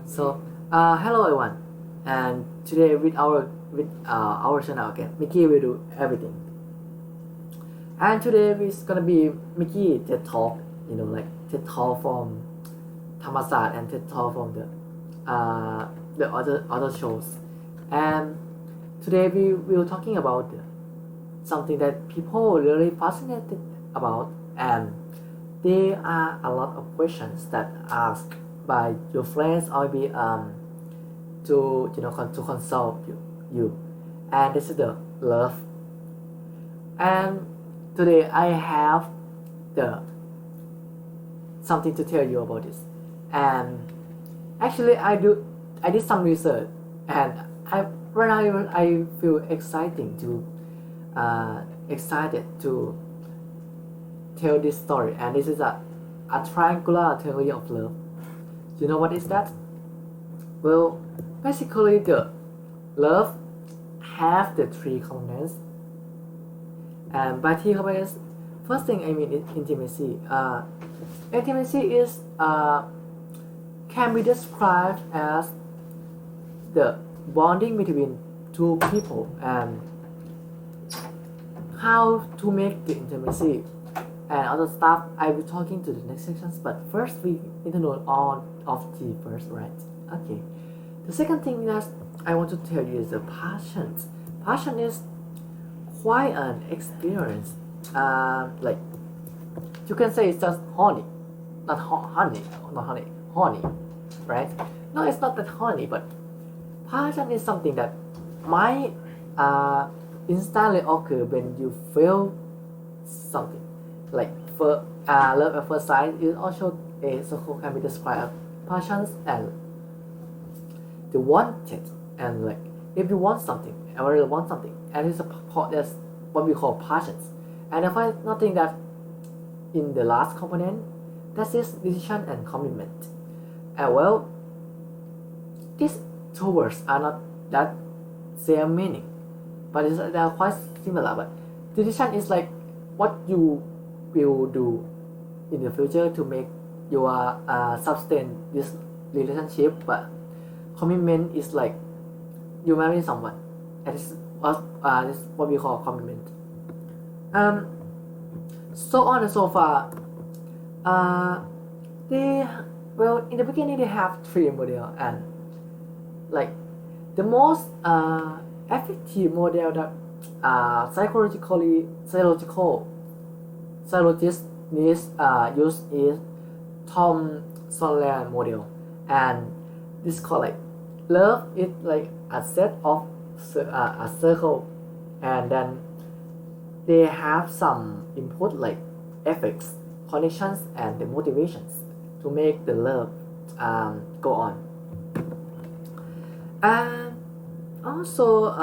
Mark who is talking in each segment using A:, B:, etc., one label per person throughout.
A: So, hello everyone, and today with our channel again, Mickey will do everything. And today is gonna be Mickey TED Talk, like TED Talk from Tamasat and TED Talk from the other shows. And today we will talking about something that people really fascinated about, and there are a lot of questions that asked by your friends or maybe to consult you, and this is the love. And today I have the something to tell you about this. And actually I did some research, and I feel excited to tell this story. And this is a triangular theory of love. You know what is that? Well, basically the love have the three components. And by three components, first thing I mean is intimacy. Intimacy is can be described as the bonding between two people and how to make the intimacy and other stuff. I will talking to the next sections, but first we need to know all of the first, right? Okay. The second thing that I want to tell you is the passion. Passion is quite an experience. Like you can say it's just honey, not honey, right? No, it's not that honey, but passion is something that might instantly occur when you feel something. Like for love at first sight is also a so can be described as passions and the wanted. And like if you want something, I really want something, and it's that's what we call passions. And I find nothing that in the last component, that is decision and commitment. And well, these two words are not that same meaning, but they are quite similar. But decision is like what you will do in the future to make your sustain this relationship, but commitment is like you marry someone, and this is what we call commitment. So on and so far, they well in the beginning they have three model, and like the most effective model that psychologists use is Tom Sutherland model. And this called like love is like a set of a circle, and then they have some input like effects, connections, and the motivations to make the love go on. And also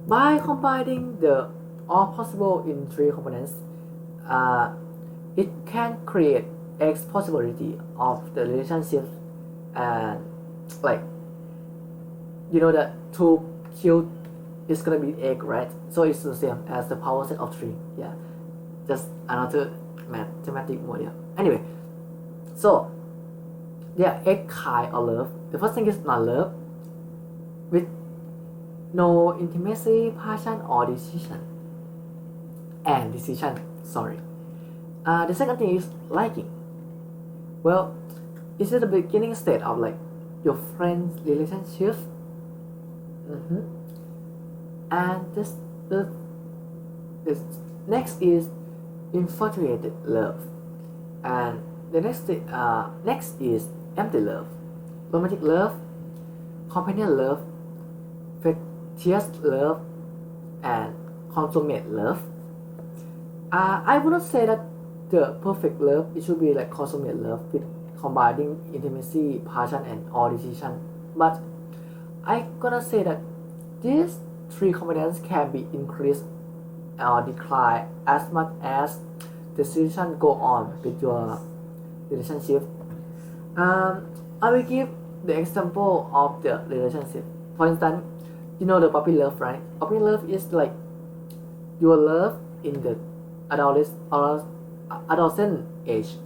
A: by combining the all possible in three components, it can create X possibility of the relationship. And like that two cubed is gonna be egg, right? So it's the same as the power set of three. Yeah, just another mathematic model. Anyway, so there are eight kind of love. The first thing is not love, with no intimacy, passion, or decision. Sorry. The second thing is liking. Well, it's at the beginning state of like your friend's relationship. And this next is infatuated love, and the next is empty love, romantic love, companion love, fetish love, and consummate love. I would not say that the perfect love it should be like consummate love with combining intimacy, passion, and all decision, but I gonna say that these three components can be increased or decline as much as the decision go on with your relationship. I will give the example of the relationship. For instance, the puppy love, right? Puppy love is like your love in the adolescent age,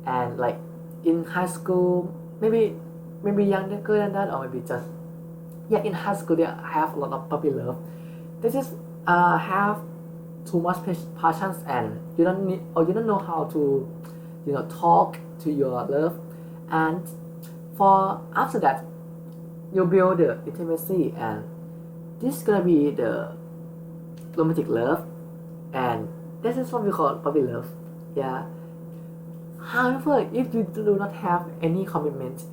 A: and like in high school maybe younger than that, or maybe just in high school they have a lot of puppy love. They just have too much passions, and you don't know how to talk to your love. And for after that you build the intimacy, and this is gonna be the romantic love, and this is what we call puppy love. Yeah. However, if you do not have any commitment,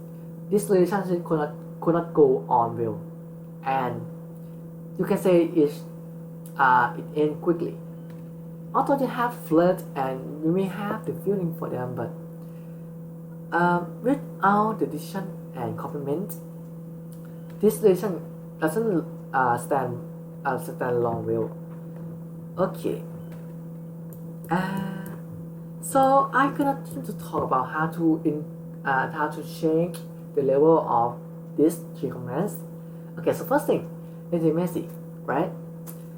A: this relationship could not go on well, and you can say it end quickly. Although you have flirt and you may have the feeling for them, but without the decision and commitment, this relation doesn't stand long well. Okay. So I continue to talk about how to change the level of these three components. Okay, so first thing, intimacy, right?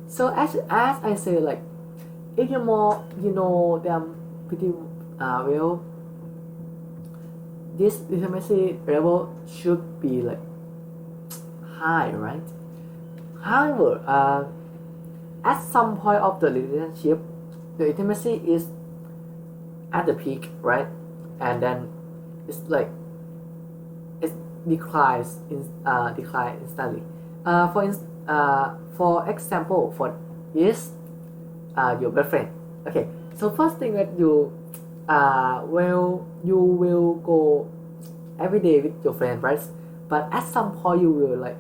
A: So as I say, like, if you know them pretty well, this intimacy level should be like high, right? However, at some point of the relationship, the intimacy is at the peak, right? And then it's like it declines instantly. For example, for is your girlfriend. Okay, so first thing that you will go every day with your friend, right? But at some point you will like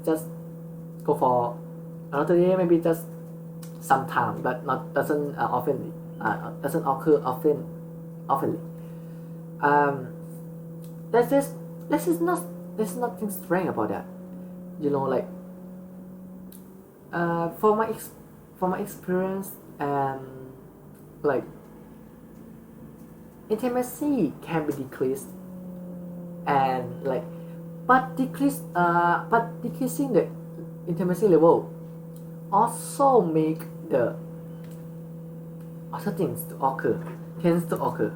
A: just go for another day, maybe just sometime, but not doesn't often doesn't occur oftenly. There's nothing strange about that. Like for my experience, like intimacy can be decreased, and like but decreasing the intimacy level also make the other things tends to occur.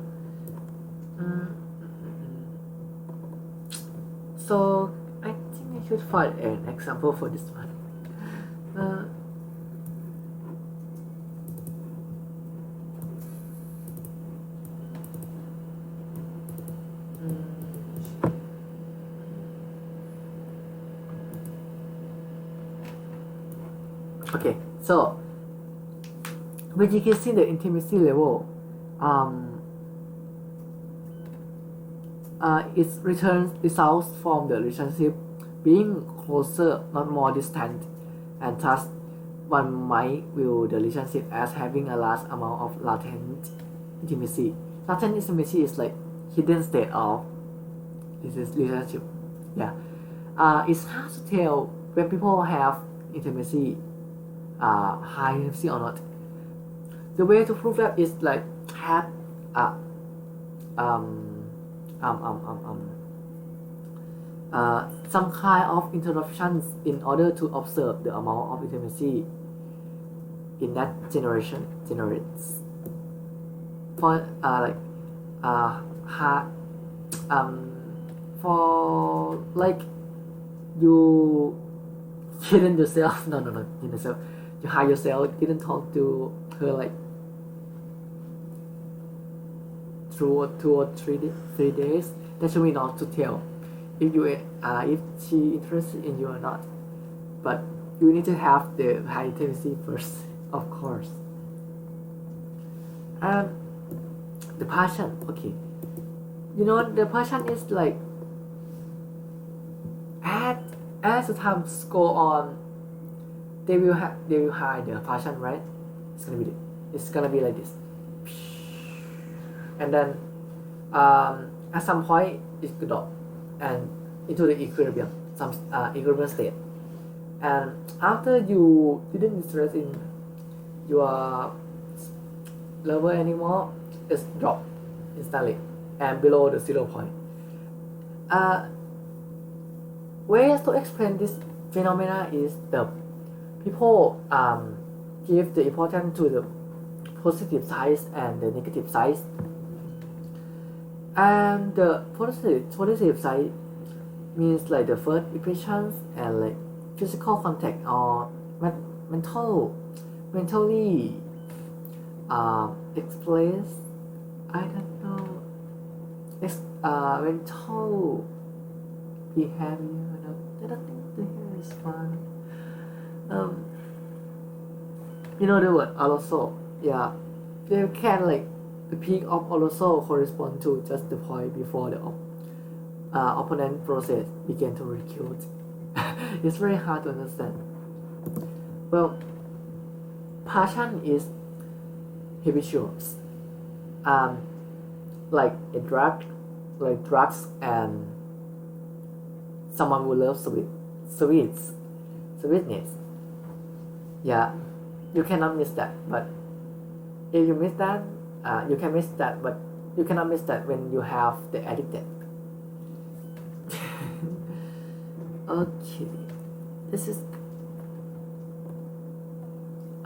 A: So I think I should find an example for this one. Okay, so when you can see the intimacy level, it results from the relationship being closer, not more distant, and thus one might view the relationship as having a large amount of latent intimacy. Latent intimacy is like hidden state of this relationship. Yeah, it's hard to tell when people have intimacy, high intimacy or not. The way to prove that is like have some kind of interruptions in order to observe the amount of intimacy in that generation generates. For for like you hidden yourself, no, hidden yourself. You hide yourself, didn't talk to her like 3 days. That should be enough to tell if she interested in you or not. But you need to have the high intimacy first, of course. The passion, okay. The passion is like as the times go on, they will hide the passion, right? It's gonna be like this, and then at some point it could drop and into the equilibrium state, and after you didn't interest in your lover anymore, it's drop instantly and below the 0 point. Ways to explain this phenomena is the people give the importance to the positive sides and the negative sides. And the positive side means like the first impressions and like physical contact or mentally express, I don't know, mental behavior. I don't think the hair is fun. You know the word arousal. Yeah, they can like the peak of arousal correspond to just the point before the opponent process began to recruit. It's very hard to understand. Well, passion is habitual. Um, like a drug, like drugs and someone who loves sweetness. Yeah, you cannot miss that. But if you miss that, you can miss that, but you cannot miss that when you have the addicted. Okay, this is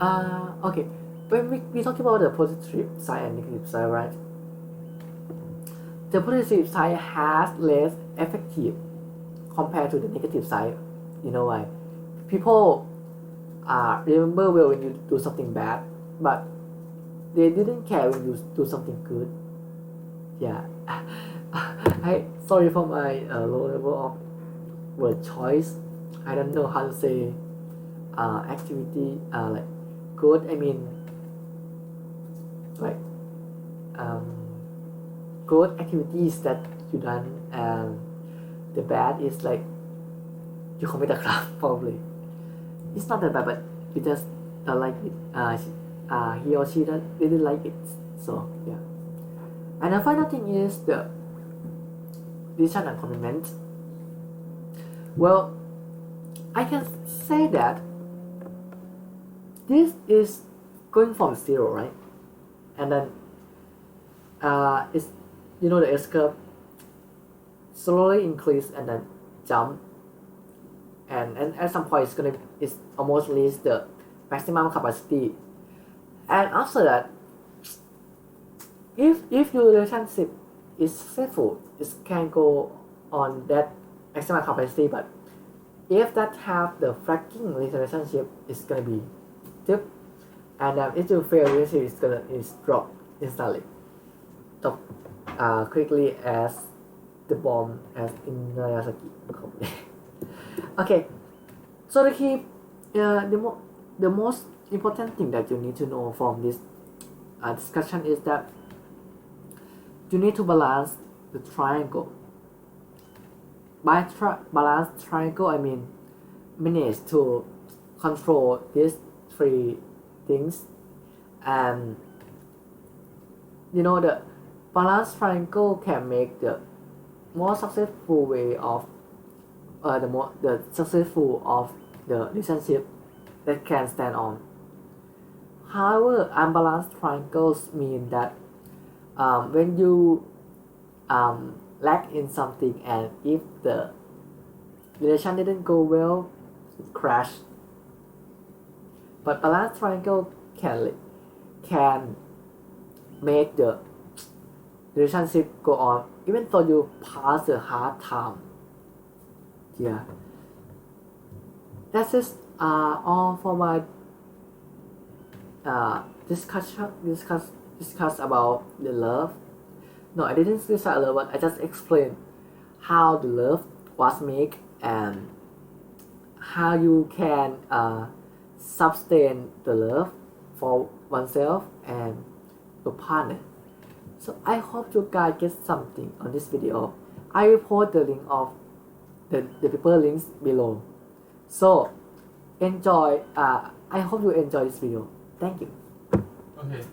A: okay. When we talk about the positive side and negative side, right? The positive side has less effective compared to the negative side. You know why? People remember well when you do something bad, but they didn't care when you do something good. Yeah. I sorry for my low level of word choice. I don't know how to say activity like good. I mean like good activities that you done, and the bad is like you commit a crime probably. It's not that bad, but you just don't like it. He or she didn't like it. So yeah. And the final thing is the decision and commitment. Well, I can say that this is going from 0, right? And then it's, you know, the S curve slowly increase and then jump, and at some point it's almost reach the maximum capacity. And after that, if your relationship is successful, it can go on that maximum capacity. But if that have the fracking relationship, it's gonna be dip, and if you fail relationship, is drop instantly, drop quickly as the bomb as in Nagasaki. Okay, so the most important thing that you need to know from this discussion is that you need to balance the triangle. By balance triangle, I mean manage to control these 3 things, and you know the balance triangle can make the more successful way of the successful of the relationship that can stand on. However, unbalanced triangles mean that when you lack in something, and if the relation didn't go well, it crash. But balanced triangle can make the relationship go on even though you pass a hard time. Yeah, that's just all for my discuss about the love. No, I didn't discuss love, but I just explained how the love was made and how you can sustain the love for oneself and your partner. So I hope you guys get something on this video. I will post the link of the paper links below. So enjoy. I hope you enjoy this video. Thank you.
B: Okay.